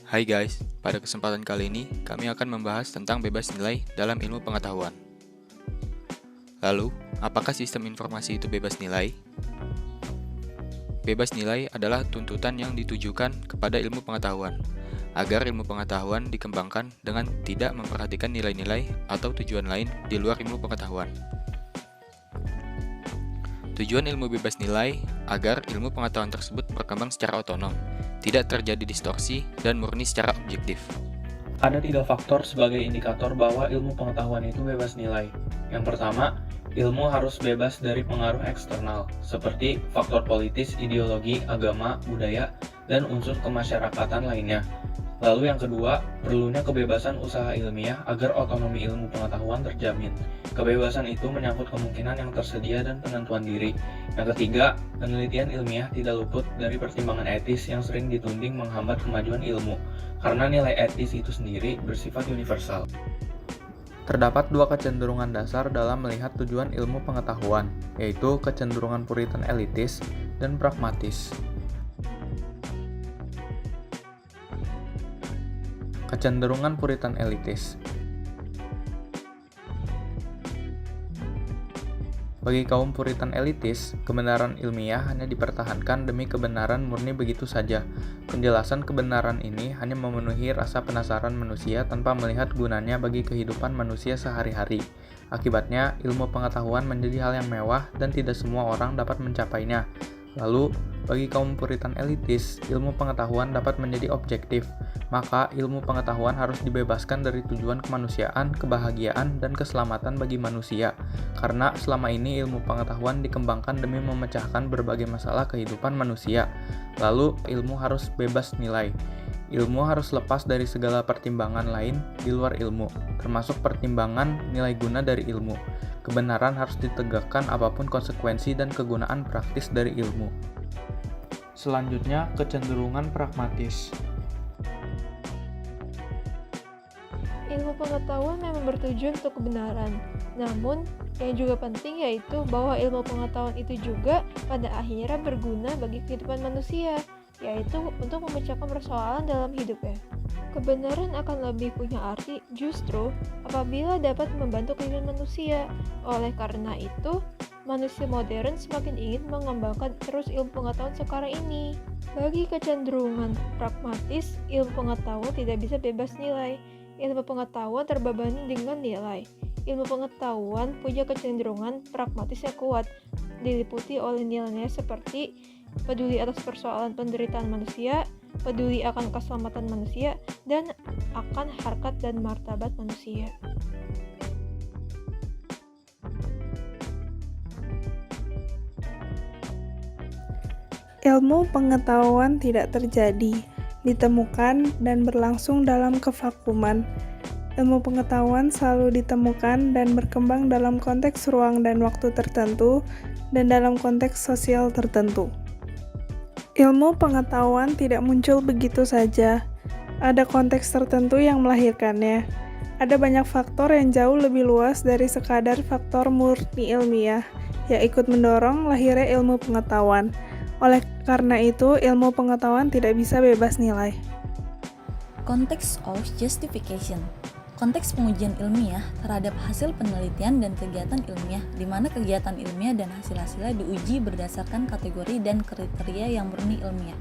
Hai guys, pada kesempatan kali ini kami akan membahas tentang bebas nilai dalam ilmu pengetahuan. Lalu, apakah sistem informasi itu bebas nilai? Bebas nilai adalah tuntutan yang ditujukan kepada ilmu pengetahuan, agar ilmu pengetahuan dikembangkan dengan tidak memperhatikan nilai-nilai atau tujuan lain di luar ilmu pengetahuan. Tujuan ilmu bebas nilai agar ilmu pengetahuan tersebut berkembang secara otonom, tidak terjadi distorsi, dan murni secara objektif. Ada 3 faktor sebagai indikator bahwa ilmu pengetahuan itu bebas nilai. Yang pertama, ilmu harus bebas dari pengaruh eksternal, seperti faktor politis, ideologi, agama, budaya, dan unsur kemasyarakatan lainnya. Lalu yang kedua, perlunya kebebasan usaha ilmiah agar otonomi ilmu pengetahuan terjamin. Kebebasan itu menyangkut kemungkinan yang tersedia dan penentuan diri. Yang ketiga, penelitian ilmiah tidak luput dari pertimbangan etis yang sering dituding menghambat kemajuan ilmu, karena nilai etis itu sendiri bersifat universal. Terdapat 2 kecenderungan dasar dalam melihat tujuan ilmu pengetahuan, yaitu kecenderungan puritan elitis dan pragmatis. Kecenderungan puritan elitis. Bagi kaum puritan elitis, kebenaran ilmiah hanya dipertahankan demi kebenaran murni begitu saja. Penjelasan kebenaran ini hanya memenuhi rasa penasaran manusia tanpa melihat gunanya bagi kehidupan manusia sehari-hari. Akibatnya, ilmu pengetahuan menjadi hal yang mewah dan tidak semua orang dapat mencapainya. Lalu, bagi kaum puritan elitis, ilmu pengetahuan dapat menjadi objektif. Maka, ilmu pengetahuan harus dibebaskan dari tujuan kemanusiaan, kebahagiaan, dan keselamatan bagi manusia. Karena selama ini ilmu pengetahuan dikembangkan demi memecahkan berbagai masalah kehidupan manusia. Lalu, ilmu harus bebas nilai. Ilmu harus lepas dari segala pertimbangan lain di luar ilmu, termasuk pertimbangan nilai guna dari ilmu. Kebenaran harus ditegakkan apapun konsekuensi dan kegunaan praktis dari ilmu. Selanjutnya, kecenderungan pragmatis. Ilmu pengetahuan memang bertujuan untuk kebenaran. Namun, yang juga penting yaitu bahwa ilmu pengetahuan itu juga pada akhirnya berguna bagi kehidupan manusia, yaitu untuk memecahkan persoalan dalam hidupnya. Kebenaran akan lebih punya arti justru apabila dapat membantu kehidupan manusia. Oleh karena itu, manusia modern semakin ingin mengembangkan terus ilmu pengetahuan sekarang ini. Bagi kecenderungan pragmatis, ilmu pengetahuan tidak bisa bebas nilai. Ilmu pengetahuan terbebani dengan nilai. Ilmu pengetahuan punya kecenderungan pragmatis yang kuat, diliputi oleh nilai-nilai seperti peduli atas persoalan penderitaan manusia, peduli akan keselamatan manusia, dan akan harkat dan martabat manusia. Ilmu pengetahuan tidak terjadi, ditemukan, dan berlangsung dalam kevakuman. Ilmu pengetahuan selalu ditemukan dan berkembang dalam konteks ruang dan waktu tertentu, dan dalam konteks sosial tertentu. Ilmu pengetahuan tidak muncul begitu saja. Ada konteks tertentu yang melahirkannya. Ada banyak faktor yang jauh lebih luas dari sekadar faktor murni ilmiah, yang ikut mendorong lahirnya ilmu pengetahuan. Oleh karena itu, ilmu pengetahuan tidak bisa bebas nilai. Context of justification. Konteks pengujian ilmiah terhadap hasil penelitian dan kegiatan ilmiah, di mana kegiatan ilmiah dan hasil-hasilnya diuji berdasarkan kategori dan kriteria yang murni ilmiah.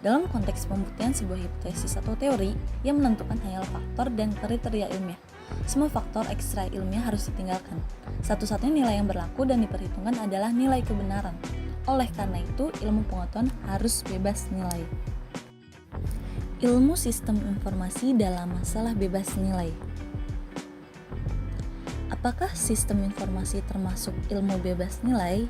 Dalam konteks pembuktian sebuah hipotesis atau teori yang menentukan hanya faktor dan kriteria ilmiah, semua faktor ekstra ilmiah harus ditinggalkan. Satu-satunya nilai yang berlaku dan diperhitungkan adalah nilai kebenaran. Oleh karena itu, ilmu pengetahuan harus bebas nilai. Ilmu sistem informasi dalam masalah bebas nilai. Apakah sistem informasi termasuk ilmu bebas nilai?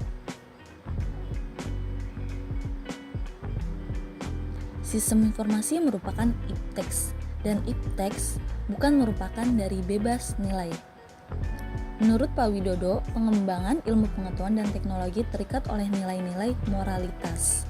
Sistem informasi merupakan ipteks, dan ipteks bukan merupakan dari bebas nilai. Menurut Pak Widodo, pengembangan ilmu pengetahuan dan teknologi terikat oleh nilai-nilai moralitas.